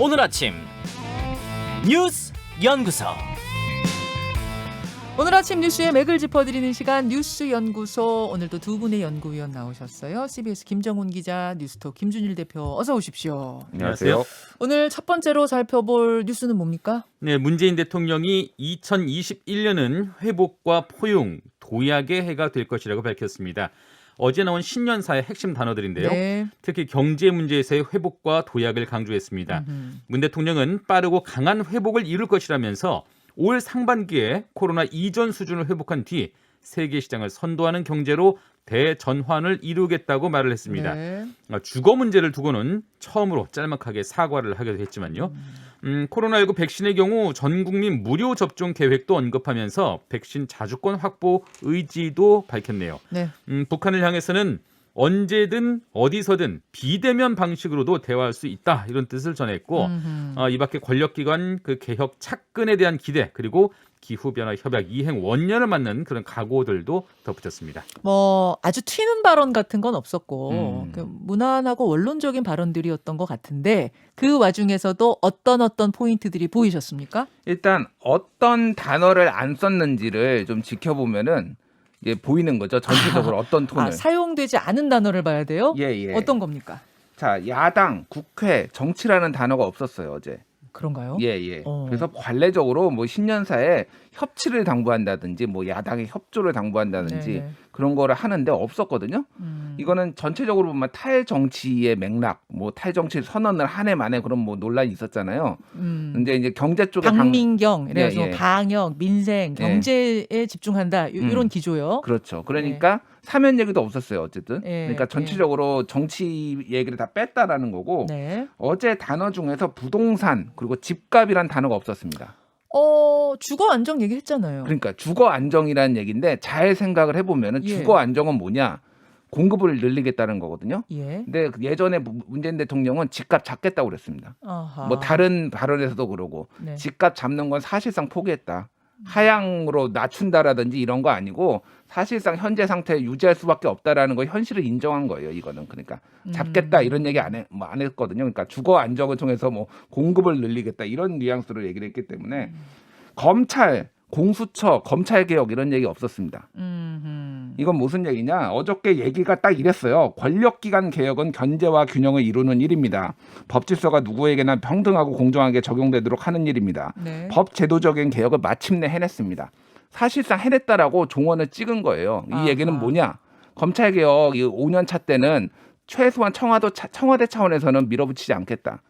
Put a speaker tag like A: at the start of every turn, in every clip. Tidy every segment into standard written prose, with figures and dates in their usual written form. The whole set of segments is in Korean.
A: 오늘 아침 뉴스 연구소.
B: 오늘 아침 뉴스의 맥을 짚어드리는 시간 뉴스 연구소. 오늘도 두 분의 연구위원 나오셨어요. CBS 김정훈 기자, 뉴스톱 김준일 대표, 어서 오십시오.
C: 안녕하세요.
B: 오늘 첫 번째로 살펴볼 뉴스는 뭡니까?
A: 네, 문재인 대통령이 2021년은 회복과 포용, 도약의 해가 될 것이라고 밝혔습니다. 어제 나온 신년사의 핵심 단어들인데요.
B: 네.
A: 특히 경제 문제에서의 회복과 도약을 강조했습니다. 문 대통령은 빠르고 강한 회복을 이룰 것이라면서 올 상반기에 코로나 이전 수준을 회복한 뒤 세계 시장을 선도하는 경제로 대전환을 이루겠다고 말을 했습니다.
B: 네.
A: 주거 문제를 두고는 처음으로 짤막하게 사과를 하기도 했지만요. 코로나19 백신의 경우 전 국민 무료 접종 계획도 언급하면서 백신 자주권 확보 의지도 밝혔네요.
B: 네.
A: 북한을 향해서는 언제든 어디서든 비대면 방식으로도 대화할 수 있다, 이런 뜻을 전했고 이 밖에 권력기관 그 개혁 착근에 대한 기대, 그리고 기후변화 협약 이행 원년을 맞는 그런 각오들도 덧붙였습니다.
B: 뭐 아주 튀는 발언 같은 건 없었고 그 무난하고 원론적인 발언들이었던 것 같은데 그 와중에서도 어떤 포인트들이 보이셨습니까?
C: 일단 어떤 단어를 안 썼는지를 좀 지켜보면은 이제 보이는 거죠. 전체적으로 어떤 톤을.
B: 사용되지 않은 단어를 봐야 돼요?
C: 예.
B: 어떤 겁니까?
C: 자, 야당, 국회, 정치라는 단어가 없었어요, 어제.
B: 그런가요?
C: 예. 그래서 관례적으로 뭐 신년사에 협치를 당부한다든지 뭐 야당의 협조를 당부한다든지
B: 네네.
C: 그런 거를 하는데 없었거든요. 이거는 전체적으로 보면 탈정치의 맥락, 뭐 탈정치 선언을 한 해 만에 그런 뭐 논란이 있었잖아요. 근데 이제 경제 쪽에
B: 방민경, 그래서
C: 예.
B: 방역, 민생, 경제에 집중한다, 이런 기조요.
C: 그렇죠. 그러니까 사면 얘기도 없었어요, 어쨌든.
B: 예,
C: 그러니까 전체적으로 정치 얘기를 다 뺐다라는 거고
B: 네.
C: 어제 단어 중에서 부동산 그리고 집값이란 단어가 없었습니다.
B: 주거 안정 얘기했잖아요.
C: 그러니까 주거 안정이라는 얘기인데 잘 생각을 해보면은
B: 예.
C: 주거 안정은 뭐냐? 공급을 늘리겠다는 거거든요.
B: 예.
C: 근데 예전에 문재인 대통령은 집값 잡겠다고 그랬습니다.
B: 아하.
C: 뭐 다른 발언에서도 그러고
B: 네.
C: 집값 잡는 건 사실상 포기했다. 하향으로 낮춘다라든지 이런 거 아니고 사실상 현재 상태에 유지할 수밖에 없다라는 거 현실을 인정한 거예요. 이거는 그러니까 잡겠다 이런 얘기 안 했거든요. 그러니까 주거 안정을 통해서 뭐 공급을 늘리겠다 이런 뉘앙스로 얘기를 했기 때문에 검찰, 공수처, 검찰 개혁 이런 얘기 없었습니다. 이건 무슨 얘기냐? 어저께 얘기가 딱 이랬어요. 권력기관 개혁은 견제와 균형을 이루는 일입니다. 법질서가 누구에게나 평등하고 공정하게 적용되도록 하는 일입니다.
B: 네.
C: 법 제도적인 개혁을 마침내 해냈습니다. 사실상 해냈다라고 종언을 찍은 거예요. 이
B: 아하.
C: 얘기는 뭐냐? 검찰 개혁 5년 차 때는 최소한 청와대 차원에서는 밀어붙이지 않겠다.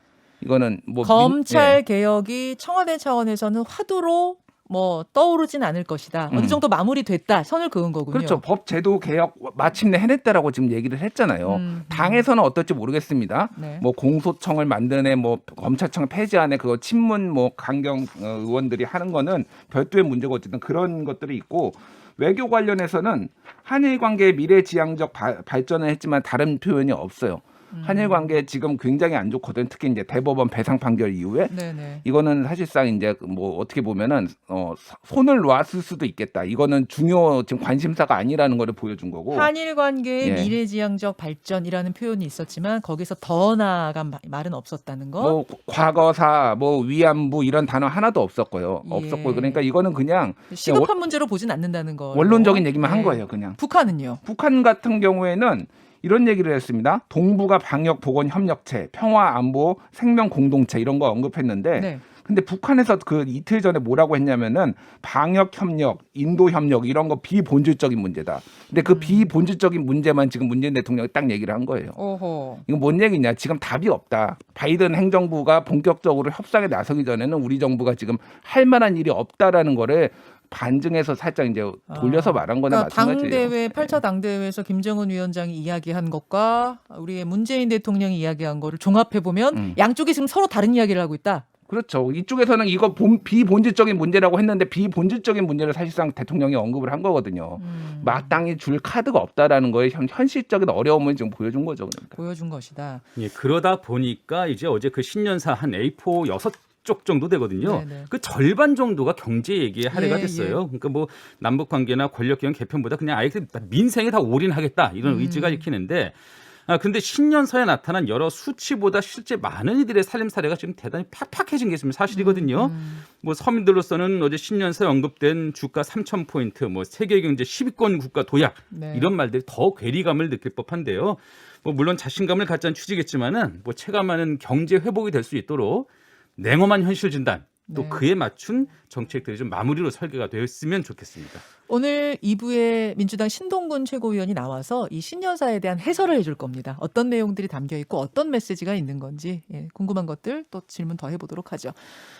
C: 이거는 뭐
B: 검찰 개혁이 청와대 차원에서는 화두로 뭐 떠오르진 않을 것이다. 어느 정도 마무리됐다. 선을 그은 거군요.
C: 그렇죠. 법 제도 개혁 마침내 해냈다라고 지금 얘기를 했잖아요. 당에서는 어떨지 모르겠습니다.
B: 네.
C: 뭐 공소청을 만드네, 뭐 검찰청을 폐지하네, 그거 친문 뭐 강경 의원들이 하는 거는 별도의 문제고 어쨌든 그런 것들이 있고 외교 관련해서는 한일 관계의 미래지향적 발전을 했지만 다른 표현이 없어요. 한일 관계 지금 굉장히 안 좋거든. 특히 이제 대법원 배상 판결 이후에
B: 네네.
C: 이거는 사실상 이제 뭐 어떻게 보면은 손을 놨을 수도 있겠다. 이거는 중요 지금 관심사가 아니라는 거를 보여준 거고.
B: 한일 관계의
C: 예.
B: 미래지향적 발전이라는 표현이 있었지만 거기서 더 나아간 말은 없었다는 거.
C: 뭐 과거사, 뭐 위안부 이런 단어 하나도 없었고요.
B: 예.
C: 없었고 그러니까 이거는 그냥
B: 시급한 문제로 보진 않는다는 거.
C: 원론적인 얘기만 한
B: 네.
C: 거예요, 그냥.
B: 북한은요?
C: 북한 같은 경우에는 이런 얘기를 했습니다. 동북아 방역 보건 협력체, 평화 안보 생명 공동체 이런 거 언급했는데
B: 네.
C: 근데 북한에서 그 이틀 전에 뭐라고 했냐면은 방역 협력, 인도 협력 이런 거 비본질적인 문제다. 근데 그 비본질적인 문제만 지금 문재인 대통령이 딱 얘기를 한 거예요.
B: 오호.
C: 이건 뭔 얘기냐? 지금 답이 없다. 바이든 행정부가 본격적으로 협상에 나서기 전에는 우리 정부가 지금 할 만한 일이 없다라는 거를 반증해서 살짝 이제 돌려서 말한 거나
B: 그러니까
C: 마찬가지예요.
B: 당대회 8차 당대회에서 김정은 위원장이 이야기한 것과 우리의 문재인 대통령이 이야기한 거를 종합해 보면 양쪽이 지금 서로 다른 이야기를 하고 있다.
C: 그렇죠. 이쪽에서는 이거 비본질적인 문제라고 했는데 비본질적인 문제를 사실상 대통령이 언급을 한 거거든요. 마땅히 줄 카드가 없다라는 거에 현실적인 어려움을 지금 보여준 거죠. 그러니까.
B: 보여준 것이다.
A: 예, 그러다 보니까 이제 어제 그 신년사 한 A4 6쪽 정도 되거든요.
B: 네네.
A: 그 절반 정도가 경제 얘기에 할애가
B: 예,
A: 됐어요.
B: 예.
A: 그러니까 뭐 남북 관계나 권력 기관 개편보다 그냥 아예 민생에 다 올인하겠다 이런 의지가 읽히는데 근데 신년사에 나타난 여러 수치보다 실제 많은 이들의 살림 사례가 지금 대단히 팍팍해진 게 있으면 사실이거든요. 뭐 서민들로서는 어제 신년사에 언급된 주가 3,000포인트, 뭐 세계경제 10위권 국가 도약
B: 네.
A: 이런 말들이 더 괴리감을 느낄 법한데요. 뭐 물론 자신감을 갖자는 취지겠지만은 뭐 체감하는 경제 회복이 될 수 있도록 냉엄한 현실 진단 또
B: 네.
A: 그에 맞춘 정책들이 좀 마무리로 설계가 되었으면 좋겠습니다.
B: 오늘 2부에 민주당 신동근 최고위원이 나와서 이 신년사에 대한 해설을 해줄 겁니다. 어떤 내용들이 담겨 있고 어떤 메시지가 있는 건지 궁금한 것들 또 질문 더 해보도록 하죠.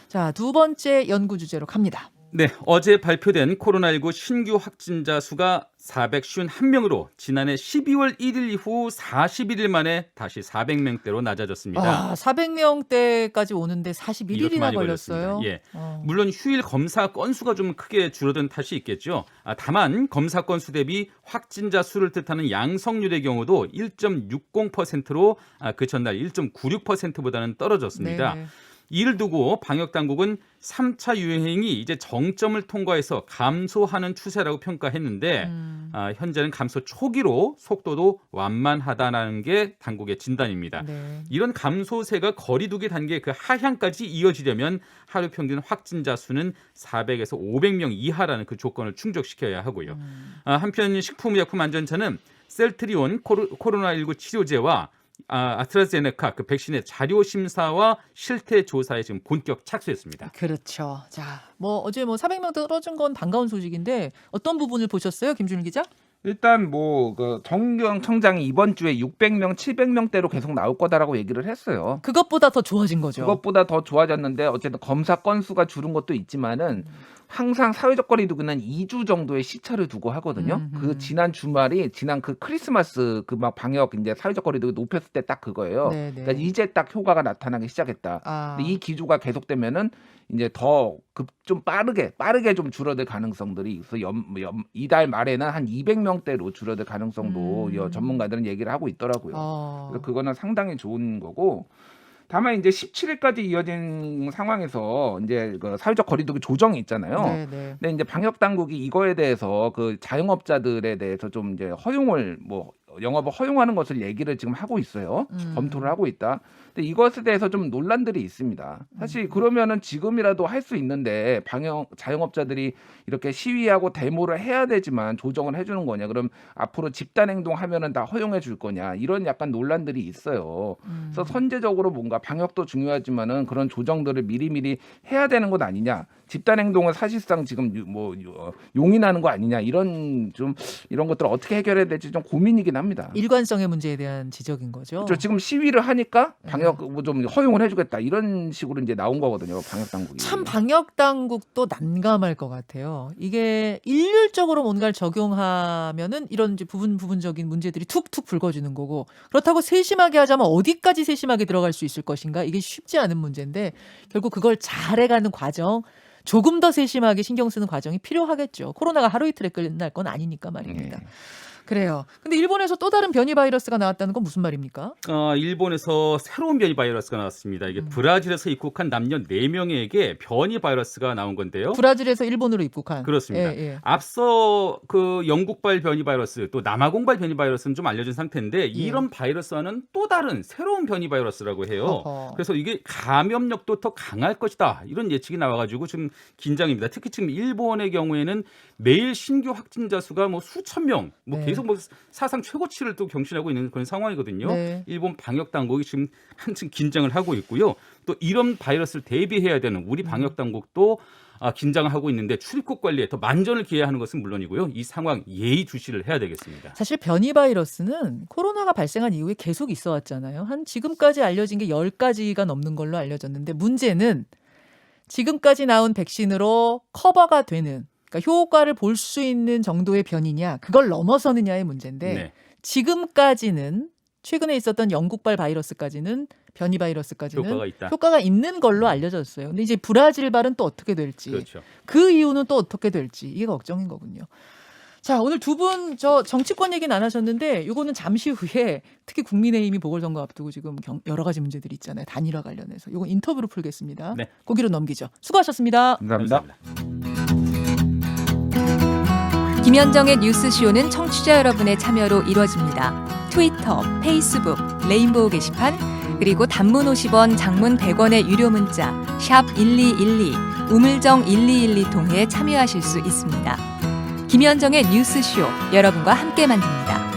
B: 자, 두 번째 연구 주제로 갑니다.
A: 네, 어제 발표된 코로나19 신규 확진자 수가 451명으로 지난해 12월 1일 이후 41일 만에 다시 400명대로 낮아졌습니다.
B: 400명대까지 오는데 41일이나
A: 이렇게 많이
B: 걸렸어요.
A: 걸렸습니다. 예. 물론 휴일 검사 건수가 좀 크게 줄어든 탓이 있겠죠. 다만 검사 건수 대비 확진자 수를 뜻하는 양성률의 경우도 1.60%로 그 전날 1.96%보다는 떨어졌습니다.
B: 네네.
A: 이를 두고 방역당국은 3차 유행이 이제 정점을 통과해서 감소하는 추세라고 평가했는데 현재는 감소 초기로 속도도 완만하다는 게 당국의 진단입니다.
B: 네.
A: 이런 감소세가 거리두기 단계 그 하향까지 이어지려면 하루 평균 확진자 수는 400에서 500명 이하라는 그 조건을 충족시켜야 하고요. 한편 식품의약품안전처는 셀트리온 코로나19 치료제와 아스트라제네카 그 백신의 자료 심사와 실태 조사에 지금 본격 착수했습니다.
B: 그렇죠. 자, 뭐 어제 400명 떨어진 건 반가운 소식인데 어떤 부분을 보셨어요, 김준일 기자?
C: 일단 그 정경 청장이 이번 주에 600명, 700명대로 계속 나올 거다라고 얘기를 했어요.
B: 그것보다 더 좋아진 거죠.
C: 그것보다 더 좋아졌는데 어쨌든 검사 건수가 줄은 것도 있지만은 항상 사회적 거리두기는 2주 정도의 시차를 두고 하거든요. 그 지난 주말이 지난 그 크리스마스 그 막 방역 이제 사회적 거리두기 높였을 때 딱 그거예요.
B: 네네.
C: 그러니까 이제 딱 효과가 나타나기 시작했다. 근데 이 기조가 계속되면은 이제 더 좀 빠르게 좀 줄어들 가능성들이 있어. 이달 말에는 한 200명대로 줄어들 가능성도 전문가들은 얘기를 하고 있더라고요. 그래서 그거는 상당히 좋은 거고. 다만 이제 17일까지 이어진 상황에서 이제 그 사회적 거리두기 조정이 있잖아요.
B: 네네.
C: 근데 이제 방역 당국이 이거에 대해서 그 자영업자들에 대해서 좀 이제 허용을 영업을 허용하는 것을 얘기를 지금 하고 있어요. 검토를 하고 있다. 근데 이것에 대해서 좀 논란들이 있습니다. 사실 그러면은 지금이라도 할 수 있는데 자영업자들이 이렇게 시위하고 데모를 해야 되지만 조정을 해주는 거냐? 그럼 앞으로 집단 행동하면은 다 허용해 줄 거냐? 이런 약간 논란들이 있어요. 그래서 선제적으로 뭔가 방역도 중요하지만은 그런 조정들을 미리미리 해야 되는 것 아니냐? 집단 행동은 사실상 지금 용인하는 거 아니냐? 이런 것들을 어떻게 해결해야 될지 좀 고민이긴 합니다.
B: 일관성의 문제에 대한 지적인 거죠.
C: 그렇죠. 지금 시위를 하니까 방역 좀 허용을 해주겠다 이런 식으로 이제 나온 거거든요. 방역 당국이.
B: 참 방역 당국도 난감할 것 같아요. 이게 일률적으로 뭔가를 적용하면은 이런 이제 부분적인 문제들이 툭툭 불거지는 거고 그렇다고 세심하게 하자면 어디까지 세심하게 들어갈 수 있을 것인가 이게 쉽지 않은 문제인데 결국 그걸 잘해가는 과정. 조금 더 세심하게 신경 쓰는 과정이 필요하겠죠. 코로나가 하루 이틀에 끝날 건 아니니까 말입니다. 그래요. 근데 일본에서 또 다른 변이 바이러스가 나왔다는 건 무슨 말입니까?
A: 일본에서 새로운 변이 바이러스가 나왔습니다. 이게 브라질에서 입국한 남녀 4명에게 변이 바이러스가 나온 건데요.
B: 브라질에서 일본으로 입국한.
A: 그렇습니다.
B: 예.
A: 앞서 그 영국발 변이 바이러스 또 남아공발 변이 바이러스는 좀 알려진 상태인데 이런 바이러스와는 또 다른 새로운 변이 바이러스라고 해요.
B: 어허.
A: 그래서 이게 감염력도 더 강할 것이다. 이런 예측이 나와가지고 지금 긴장입니다. 특히 지금 일본의 경우에는 매일 신규 확진자 수가 수천 명, 계속 사상 최고치를 또 경신하고 있는 그런 상황이거든요.
B: 네.
A: 일본 방역 당국이 지금 한층 긴장을 하고 있고요. 또 이런 바이러스를 대비해야 되는 우리 방역 당국도 긴장을 하고 있는데 출입국 관리에 더 만전을 기해야 하는 것은 물론이고요. 이 상황 예의주시를 해야 되겠습니다.
B: 사실 변이 바이러스는 코로나가 발생한 이후에 계속 있어 왔잖아요. 한 지금까지 알려진 게 10가지가 넘는 걸로 알려졌는데 문제는 지금까지 나온 백신으로 커버가 되는 그러니까 효과를 볼 수 있는 정도의 변이냐 그걸 넘어서느냐의 문제인데
A: 네.
B: 지금까지는 최근에 있었던 영국발 바이러스까지는 변이 바이러스까지는
A: 효과가
B: 있는 걸로 알려졌어요. 근데 이제 브라질발은 또 어떻게 될지
A: 그렇죠.
B: 그 이유는 또 어떻게 될지 이게 걱정인 거군요. 자, 오늘 두 분 정치권 얘기는 안 하셨는데 이거는 잠시 후에 특히 국민의힘이 보궐선거 앞두고 지금 여러 가지 문제들이 있잖아요. 단일화 관련해서. 이거 인터뷰로 풀겠습니다.
A: 네.
B: 거기로 넘기죠. 수고하셨습니다.
C: 감사합니다.
D: 김현정의 뉴스쇼는 청취자 여러분의 참여로 이루어집니다. 트위터, 페이스북, 레인보우 게시판, 그리고 단문 50원, 장문 100원의 유료 문자 샵 1212, 우물정 1212 통해 참여하실 수 있습니다. 김현정의 뉴스쇼, 여러분과 함께 만듭니다.